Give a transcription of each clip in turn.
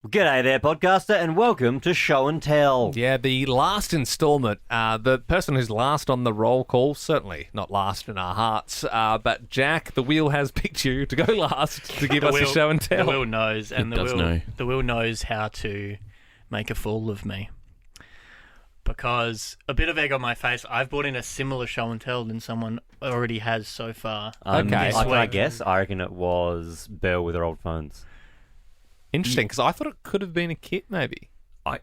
G'day there, podcaster, and welcome to Show and Tell. Yeah, the last instalment. The person who's last on the roll call, certainly not last in our hearts, but Jack, the wheel has picked you to go last to give us a show and tell. The wheel knows, and It does know. the wheel knows how to make a fool of me. Because a bit of egg on my face, I've brought in a similar show and tell than someone already has so far. Okay. I guess. I reckon it was Belle with her old phones. Interesting, because I thought it could have been a kit, maybe. I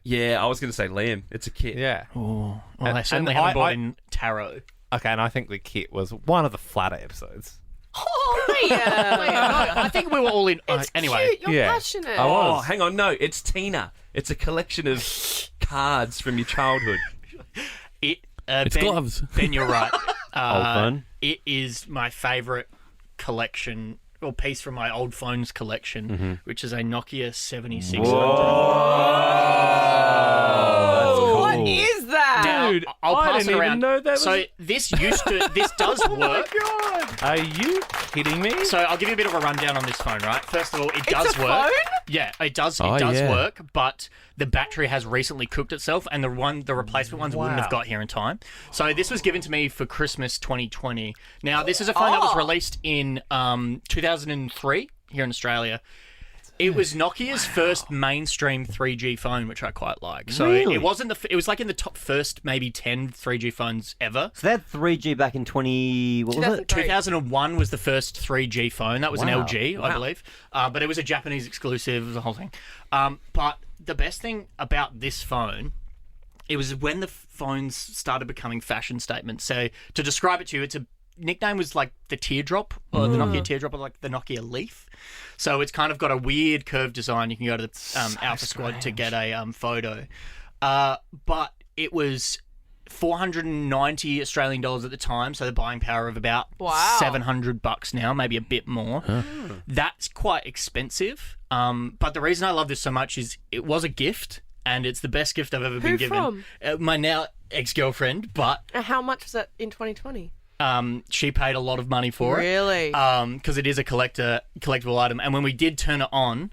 was going to say Liam. It's a kit. Yeah. Oh, well, I And certainly haven't brought in tarot. Okay, and I think the kit was one of the flatter episodes. Oh, Liam. No, I think we were all in. It's anyway, cute. You're yeah. passionate. Oh, hang on. No, it's Tina. It's a collection of cards from your childhood. it's gloves. Ben, you're right. Old phone? It is my favourite collection, or piece from my old phones collection, which is a Nokia 7600. What is that? Now, Dude, I'll I pass didn't it around. even know that So was- this does work. Are you kidding me? So I'll give you a bit of a rundown on this phone, right? First of all, it does It's a work. phone? Yeah, it does. It Oh, does yeah. work, but the battery has recently cooked itself, and the replacement ones wouldn't have got here in time. So this was given to me for Christmas 2020. Now this is a phone that was released in 2003 here in Australia. It was Nokia's first mainstream 3G phone, which I quite like. So Really? it wasn't it was like in the top first maybe 10 3G phones ever. So they had 3G back in 20... What was it? 2001 was the first 3G phone. That was an Wow. LG, I believe. But it was a Japanese exclusive. It was a whole thing. But the best thing about this phone, it was when the phones started becoming fashion statements. So to describe it to you, its a nickname was like the teardrop, or the Nokia teardrop, or like the Nokia Leaf. So it's kind of got a weird curved design. You can go to the Alpha Squad to get a photo. But it was 490 Australian dollars at the time, so the buying power of about Wow. $700 now, maybe a bit more. That's quite expensive. But the reason I love this so much is it was a gift, and it's the best gift I've ever been given. from? My now ex-girlfriend, but How much was that in 2020? she paid a lot of money for it. Really? Because it is a collectible item. And when we did turn it on,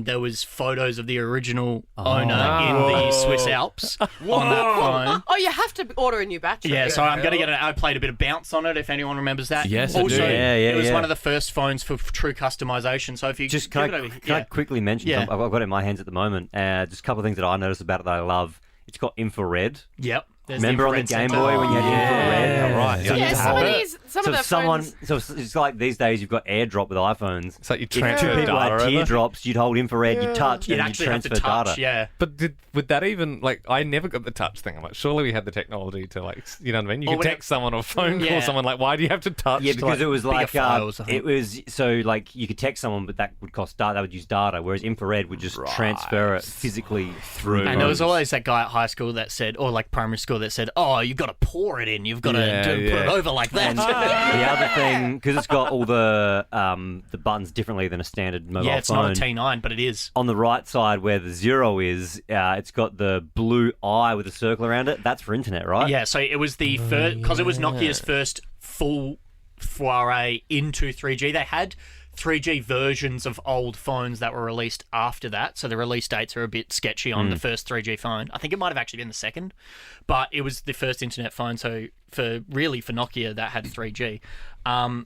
there was photos of the original owner in the Swiss Alps on that phone. Oh, you have to order a new battery. Yeah, so I'm going to get it. I played a bit of bounce on it, if anyone remembers that. Yes, I do. also, Yeah, it was yeah. one of the first phones for true customization. So if you Just give can it I, over, can I quickly mention, Yeah. I've got it in my hands at the moment, just a couple of things that I noticed about it that I love. It's got infrared. Yep. There's Remember on the infrared Game sensor. Boy when you had infrared? Yeah, right. So Yeah, you Yeah, just some have of it. these, some So of the phones. so it's like these days you've got AirDrop with iPhones. It's like you If two transfer people had data over. teardrops, you'd hold infrared, you'd touch, You'd and you'd actually have to transfer touch, data. yeah. But would that even, like, I never got the touch thing. I'm like, surely we had the technology to, like, you know what I mean? You Or could when text someone or phone Yeah. call someone, like, why do you have to touch? Yeah, to, because like, it was like file or something. it was so like you could text someone, but that would cost data. That would use data, whereas infrared would just transfer it physically through. And there was phones. always that guy at high school that said, or like primary school that said, "Oh, you've got to pour it in. You've got Yeah, to put it yeah. over like that." And the other thing, because it's got all the buttons differently than a standard mobile Yeah, it's phone. not a T9, but it is. On the right side where the zero is, it's got the blue eye with a circle around it. That's for internet, right? Yeah, so it was the first, because it was Nokia's first full foray into 3G. They had 3G versions of old phones that were released after that, so the release dates are a bit sketchy on the first 3G phone. I think it might have actually been the second, but it was the first internet phone, so for Nokia that had 3G.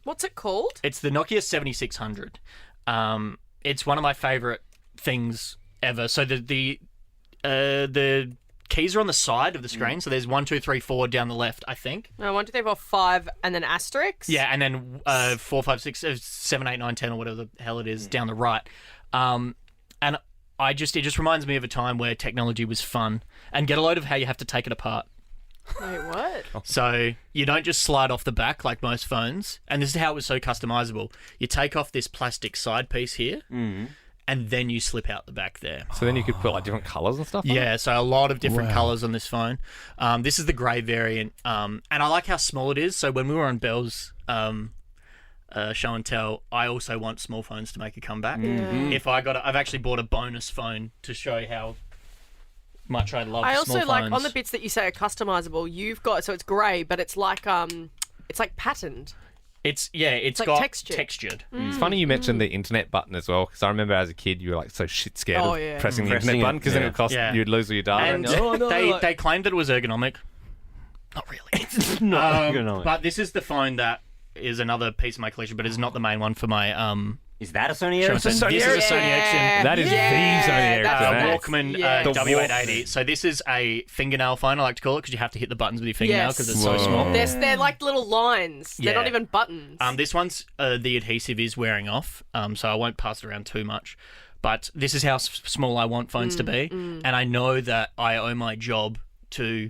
What's it called? It's the Nokia 7600. It's one of my favorite things ever. So the keys are on the side of the screen. So there's 1, 2, 3, 4 down the left, I think. No, 1, 2, 3, 4, 5, and then asterisk. Yeah, and then 4, 5, 6, 7, 8, 9, 10, or whatever the hell it is down the right. And it just reminds me of a time where technology was fun, and get a load of how you have to take it apart. Wait, what? So you don't just slide off the back like most phones. And this is how it was so customizable. You take off this plastic side piece here, and then you slip out the back there. So then you could put, like, different colours and stuff on it? Yeah, so a lot of different colours on this phone. This is the grey variant. And I like how small it is. So when we were on Bell's show and tell, I also want small phones to make a comeback. If I've actually bought a bonus phone to show how much I love I small also phones. like on the bits that you say are customizable. You've got, so it's grey, but it's like patterned. It's like got textured. It's funny you mentioned the internet button as well, because I remember as a kid you were like so shit scared Oh, of yeah. pressing the Pressing internet it, button because then it yeah. would cost Yeah. you'd lose all your data. And they claimed that it was ergonomic. Not really. No, no. But this is the phone that is another piece of my collection, but it's not the main one for my Is that a Sony Sony Ericsson? This is a Sony Ericsson. That is the Sony that's- Ericsson. Walkman yeah. The W880. So this is a fingernail phone, I like to call it, because you have to hit the buttons with your fingernail Yes. because it's so small. They're like little lines. They're Yeah. not even buttons. This one's the adhesive is wearing off, so I won't pass it around too much. But this is how small I want phones to be, and I know that I owe my job to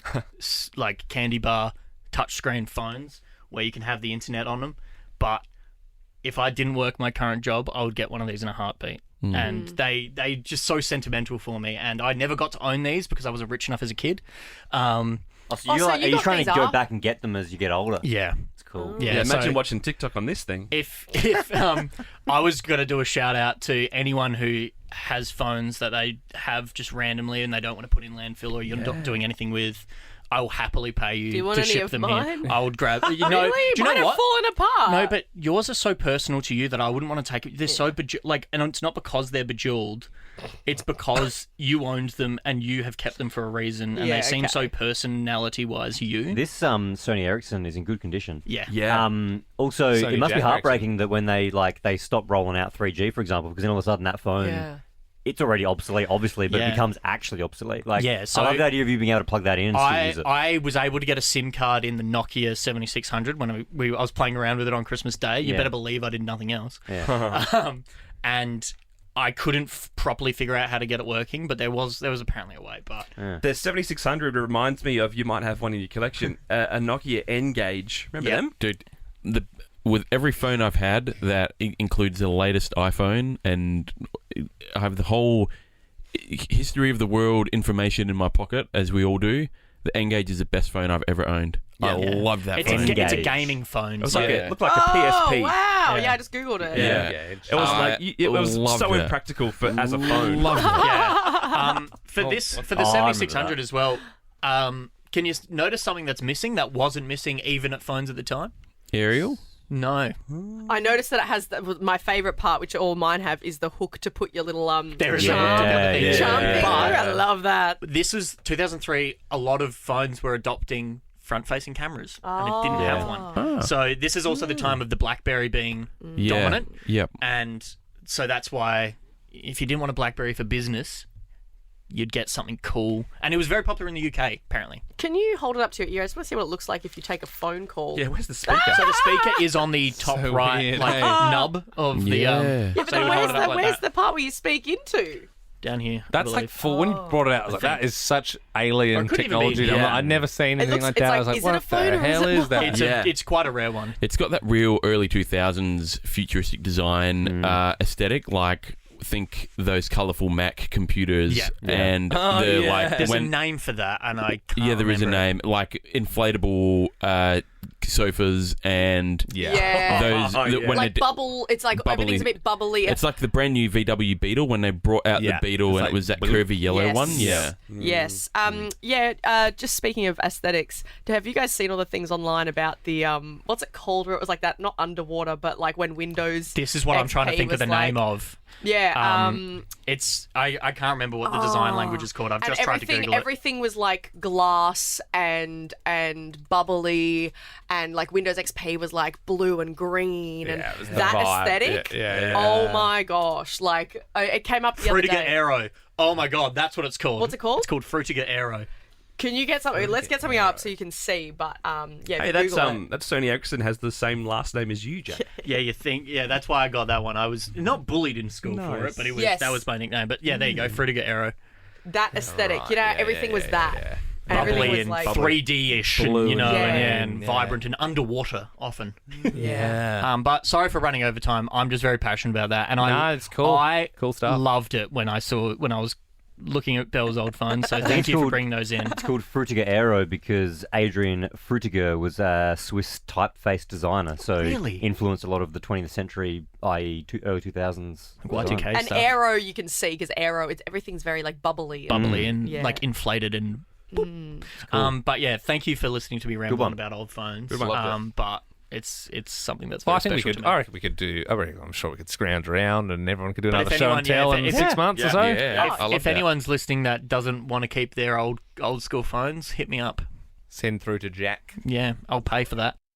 like candy bar touchscreen phones where you can have the internet on them. But if I didn't work my current job, I would get one of these in a heartbeat. And they just so sentimental for me, and I never got to own these because I wasn't rich enough as a kid. Oh, so Oh, so are you you got trying to these go up? back and get them as you get older? Yeah. It's cool. Yeah, Yeah, imagine so- watching TikTok on this thing. If I was going to do a shout out to anyone who has phones that they have just randomly and they don't want to put in landfill or you're not doing anything with, I will happily pay you Do you want to any ship of them mine? here. I would grab. You know, Really? do you Mine know are what? falling apart. No, but yours are so personal to you that I wouldn't want to take it. They're so and it's not because they're bejeweled. It's because you owned them and you have kept them for a reason, and Yeah, they seem okay. so personality-wise you. This Sony Ericsson is in good condition. Yeah. Yeah. Also, Sony it must be Jack heartbreaking that when they stop rolling out 3G, for example, because then all of a sudden that phone, Yeah. it's already obsolete, obviously, but Yeah. it becomes actually obsolete. Like, Yeah, so- I love the idea of you being able to plug that in and still use it. I was able to get a SIM card in the Nokia 7600 when I was playing around with it on Christmas Day. You Yeah. better believe I did nothing else. Yeah. And I couldn't properly figure out how to get it working, but there was apparently a way. But The 7600 reminds me of, you might have one in your collection, a Nokia N-Gage. Remember Yeah. them? Dude, with every phone I've had that includes the latest iPhone, and I have the whole history of the world information in my pocket, as we all do, the N-Gage is the best phone I've ever owned. I love that it's phone. a Engage. gaming phone. It was So like Yeah. it looked like a Oh, PSP. wow. Yeah. Yeah, I just Googled it. Yeah. Engage. It was I like it was loved so it. impractical as a phone. Love it. yeah. For the I remember 7600 as well. Can you notice something that's missing that wasn't missing even at phones at the time? Ariel? No. I noticed that it has my favourite part, which all mine have, is the hook to put your little There is charm, a charm Yeah. thing. But I love that. this is 2003. A lot of phones were adopting front-facing cameras, and it didn't have one. So this is also the time of the BlackBerry being Yeah. dominant, Yep. and so that's why if you didn't want a BlackBerry for business, you'd get something cool. And it was very popular in the UK, apparently. Can you hold it up to your ear? I just want to see what it looks like if you take a phone call. Yeah, where's the speaker? So the speaker is on the top So right, weird, like hey? nub of the. Yeah. Yeah, but so you then would hold where's, it up like where's that. the part where you speak into? Down here. I That's like believe. for when you brought it out, I was like, that is such alien Or it could even be- technology. yeah. I'd never seen anything looks- like it's that. I like, was like, is it a what phone the or is hell it is not? that? Yeah. It's quite a rare one. It's got that real early 2000s futuristic design aesthetic, like think those colourful Mac computers Yeah. and Oh, the yeah. like There's when a name for that, and I can't yeah, there is a remember it. name, like inflatable sofas and Yeah. those Oh, that yeah. when Like they, bubble, it's like bubbly. everything's a bit bubbly. it's like the brand new VW Beetle when they brought out Yeah. the Beetle It's and like it was that blue. curvy yellow Yes. one. Yeah. Yes. Just speaking of aesthetics, have you guys seen all the things online about the what's it called? Where it was like that, not underwater, but like when Windows. This is what I'm trying to XP think of the was like- name of. Yeah. It's I can't remember what the design language is called. I've and just tried to Google it. everything was like glass and bubbly, and like Windows XP was like blue and green, and Yeah, it was the that vibe. aesthetic. Yeah. Oh my gosh! Like it came up the other Frutiger day. Aero. Oh my god, that's what it's called. What's it called? It's called Frutiger Aero. Can you get something? Let's get something up so you can see. But yeah, Hey, that's Google it. that's Sony Ericsson has the same last name as you, Jack. Yeah, you think? Yeah, that's why I got that one. I was not bullied in school for it, Nice. but it was Yes. that was my nickname. But yeah, there you go, Frutiger Aero. That aesthetic. You know, everything was that. And everything Bubbly was and like 3D-ish, and, Blue you know, and and vibrant and underwater often. yeah. But sorry for running over time. I'm just very passionate about that, and Nah, it's cool. I Cool stuff. loved it when I was looking at Bell's old phone. So think thank it's you for called- bringing those in. It's called Frutiger Aero because Adrian Frutiger was a Swiss typeface designer, so Really? influenced a lot of the 20th century, i.e., early 2000s. Y2K design. And stuff. aero you can see because aero, everything's very like bubbly. Bubbly and Yeah. like inflated and. But yeah, thank you for listening to me ramble one. on about old phones. Good one. But it's something that's Well, very I think we special could. to me. I reckon we could do. I'm sure we could scrounge around, and everyone could do But another if show anyone- and tell yeah, in if- 6 months or so. Yeah. I love If that. anyone's listening that doesn't want to keep their old school phones, hit me up. Send through to Jack. Yeah, I'll pay for that.